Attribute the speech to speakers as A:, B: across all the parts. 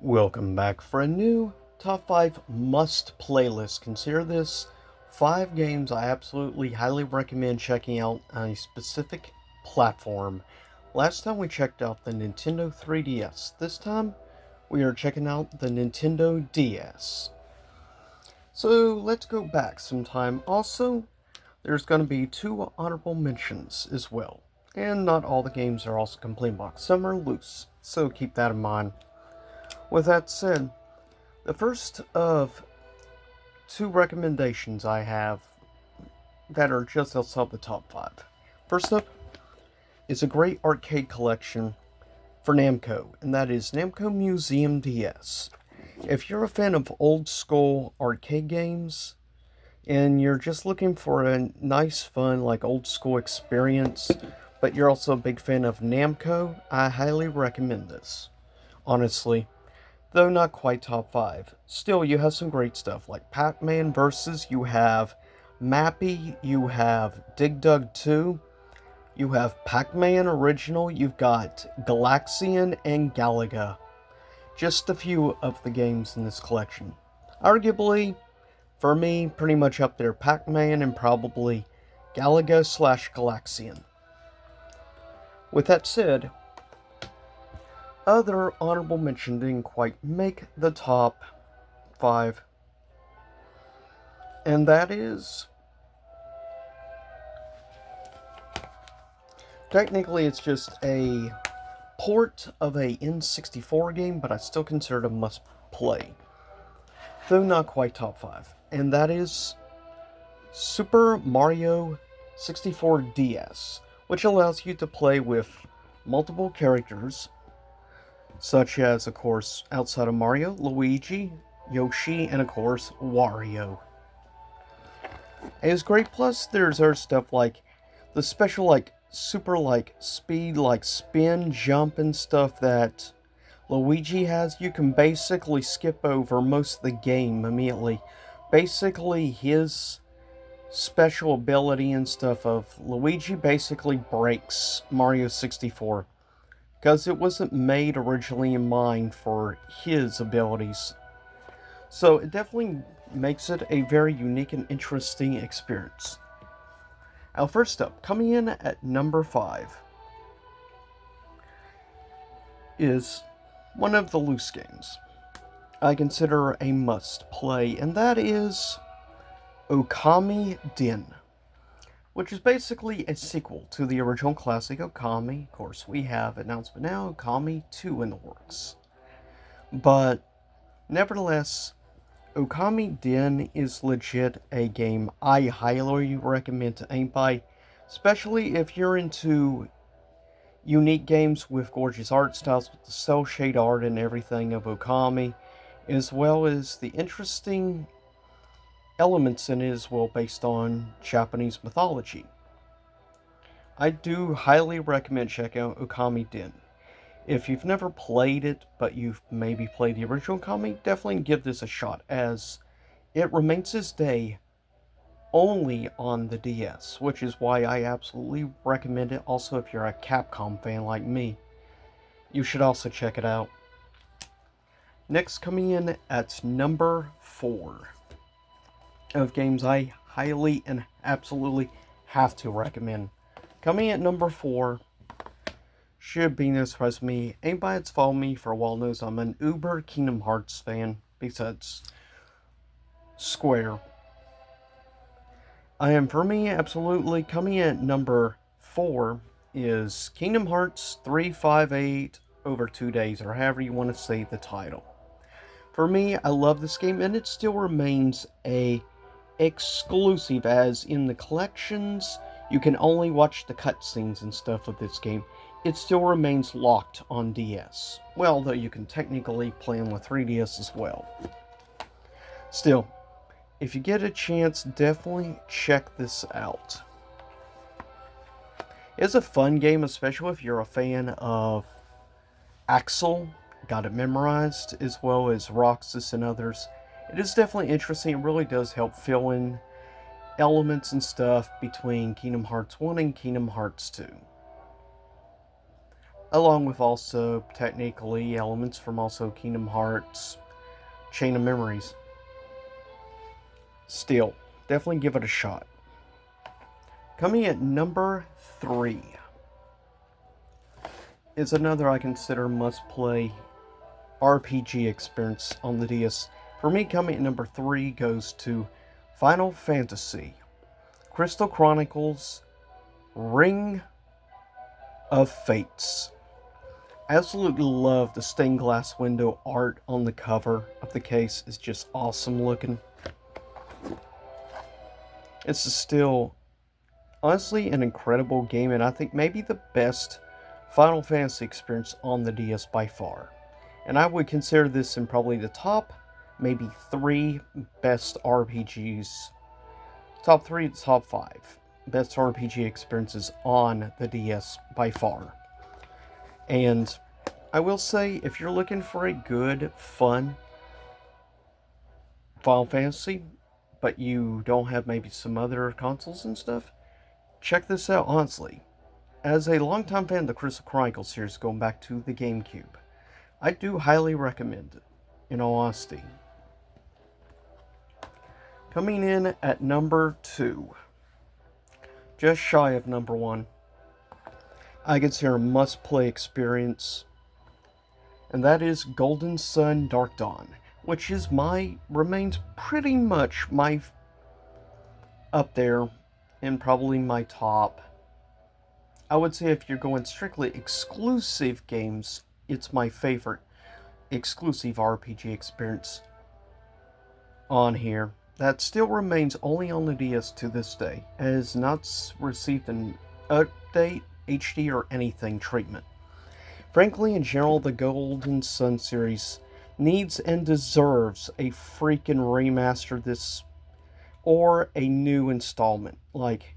A: Welcome back for a new Top 5 Must playlist. Consider this 5 games I absolutely highly recommend checking out on a specific platform. Last time we checked out the Nintendo 3DS. This time we are checking out the Nintendo DS. So let's go back some time. Also, there's going to be 2 honorable mentions as well. And not all the games are also complete box. Some are loose, so keep that in mind. With that said, the first of 2 recommendations I have that are just outside the top 5. First up is a great arcade collection for Namco, and that is Namco Museum DS. If you're a fan of old school arcade games, and you're just looking for a nice, fun, old school experience, but you're also a big fan of Namco, I highly recommend this. Honestly. Though not quite top 5. Still, you have some great stuff like Pac-Man Versus, you have Mappy, you have Dig Dug 2, you have Pac-Man Original, you've got Galaxian and Galaga. Just a few of the games in this collection. Arguably, for me, pretty much up there, Pac-Man and probably Galaga/Galaxian. With that said, other honorable mention didn't quite make the top 5, and that is, technically it's just a port of a N64 game, but I still consider it a must play, though not quite top 5, and that is Super Mario 64 DS, which allows you to play with multiple characters, such as, of course, outside of Mario, Luigi, Yoshi, and of course, Wario. And it's great, plus there's other stuff like the special, super, speed, spin, jump, and stuff that Luigi has. You can basically skip over most of the game immediately. Basically, his special ability and stuff of Luigi basically breaks Mario 64. Because it wasn't made originally in mind for his abilities. So it definitely makes it a very unique and interesting experience. Now, first up, coming in at number 5 is one of the loose games I consider a must play, and that is Okami Den, which is basically a sequel to the original classic Okami. Of course, we have announcement now, Okami 2 in the works. But, nevertheless, Okami Den is legit a game I highly recommend to anybody, especially if you're into unique games with gorgeous art styles, with the cel shade art and everything of Okami, as well as the interesting elements in it as well based on Japanese mythology. I do highly recommend checking out Okami Den. If you've never played it, but you've maybe played the original Okami, definitely give this a shot, as it remains this day only on the DS, which is why I absolutely recommend it. Also, if you're a Capcom fan like me, you should also check it out. Next, coming in at number 4 of games I highly and absolutely have to recommend. Coming at number 4 should be no surprise to me. Anybody that's followed me for a while knows I'm an uber Kingdom Hearts fan, besides Square. I am, for me, absolutely coming at number 4 is Kingdom Hearts 358 over 2 days, or however you want to say the title. For me, I love this game, and it still remains a exclusive, as in the collections, you can only watch the cutscenes and stuff of this game. It still remains locked on DS. Well, though you can technically play on the 3DS as well. Still, if you get a chance, definitely check this out. It's a fun game, especially if you're a fan of Axel, Got It Memorized, as well as Roxas and others. It is definitely interesting. It really does help fill in elements and stuff between Kingdom Hearts 1 and Kingdom Hearts 2. along with also technically elements from also Kingdom Hearts Chain of Memories. Still, definitely give it a shot. Coming at number 3 is another I consider must-play RPG experience on the DS. For me, coming at number 3 goes to Final Fantasy Crystal Chronicles Ring of Fates. I absolutely love the stained glass window art on the cover of the case. It's just awesome looking. It's still, honestly, an incredible game, and I think maybe the best Final Fantasy experience on the DS by far. And I would consider this in probably the top, maybe 3 best RPGs. Top 3 to top 5 best RPG experiences on the DS by far. And I will say, if you're looking for a good, fun Final Fantasy, but you don't have maybe some other consoles and stuff, check this out, honestly. As a longtime fan of the Crystal Chronicles series going back to the GameCube, I do highly recommend it, in all honesty. Coming in at number 2, just shy of number 1, I consider a must-play experience, and that is Golden Sun Dark Dawn, which remains pretty much my up there, and probably my top. I would say if you're going strictly exclusive games, it's my favorite exclusive RPG experience on here. That still remains only on the DS to this day. It has not received an update, HD, or anything treatment. Frankly, in general, the Golden Sun series needs and deserves a freaking remaster this, or a new installment. Like,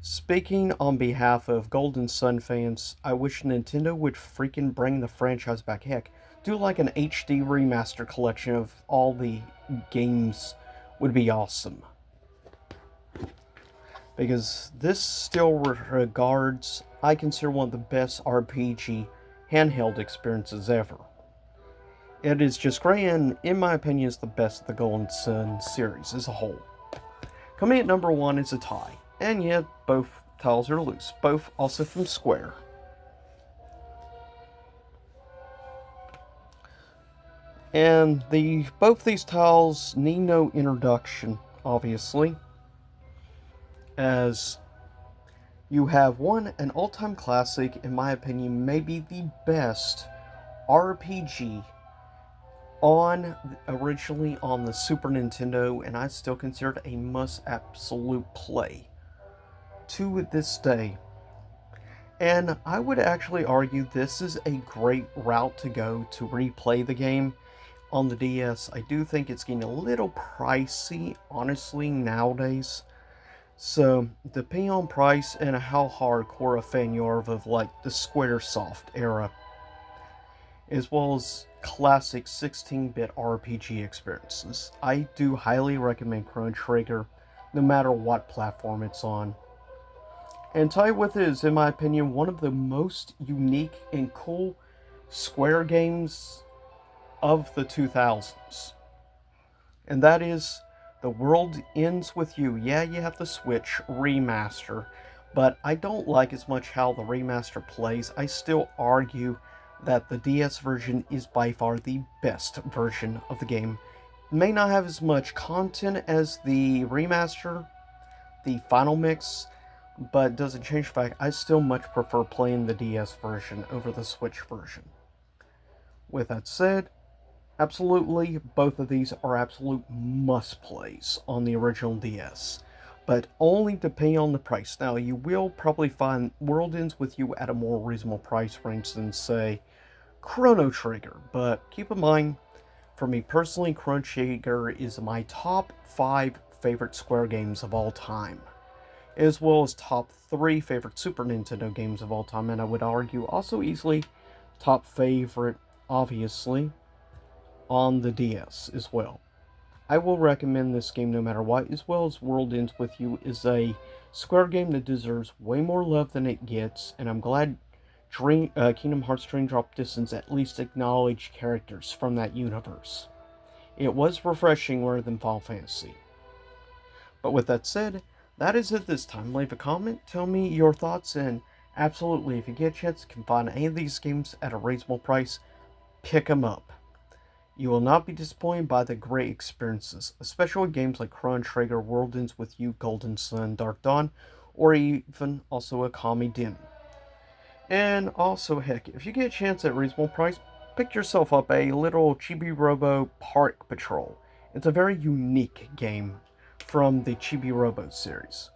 A: speaking on behalf of Golden Sun fans, I wish Nintendo would freaking bring the franchise back. Heck, do like an HD remaster collection of all the games would be awesome. Because this still regards, I consider one of the best RPG handheld experiences ever. It is just great, and in my opinion is the best of the Golden Sun series as a whole. Coming at number 1 is a tie, and yet both titles are loose, both also from Square. And both these titles need no introduction, obviously, as you have an all-time classic, in my opinion, maybe the best RPG originally on the Super Nintendo, and I still consider it a must absolute play to this day. And I would actually argue this is a great route to go to replay the game on the DS. I do think it's getting a little pricey, honestly, nowadays. So, depending on price and how hardcore a fan you are of like the Squaresoft era, as well as classic 16-bit RPG experiences, I do highly recommend Chrono Trigger, no matter what platform it's on. And Tie With It is, in my opinion, one of the most unique and cool Square games of the 2000s. And that is The World Ends With You. Yeah, you have the Switch remaster, but I don't like as much how the remaster plays. I still argue that the DS version is by far the best version of the game. It may not have as much content as the remaster, the final mix, but doesn't change the fact I still much prefer playing the DS version over the Switch version. With that said, absolutely, both of these are absolute must-plays on the original DS, but only depending on the price. Now, you will probably find World Ends With You at a more reasonable price range than, say, Chrono Trigger, but keep in mind, for me personally, Chrono Trigger is my top 5 favorite Square games of all time, as well as top 3 favorite Super Nintendo games of all time, and I would argue also easily top favorite, obviously, on the DS as well. I will recommend this game no matter what, as well as World Ends With You is a Square game that deserves way more love than it gets, and I'm glad Kingdom Hearts Dream Drop Distance at least acknowledged characters from that universe. It was refreshing rather than Final Fantasy. But with that said, that is it this time. Leave a comment, tell me your thoughts, and absolutely, if you get a chance, you can find any of these games at a reasonable price, pick them up. You will not be disappointed by the great experiences, especially with games like Chrono Trigger, World Ends With You, Golden Sun, Dark Dawn, or even also Okami Den. And also, heck, if you get a chance at a reasonable price, pick yourself up a little Chibi Robo Park Patrol. It's a very unique game from the Chibi Robo series.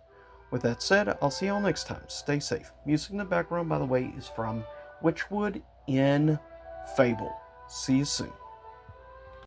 A: With that said, I'll see y'all next time. Stay safe. Music in the background, by the way, is from Witchwood in Fable. See you soon.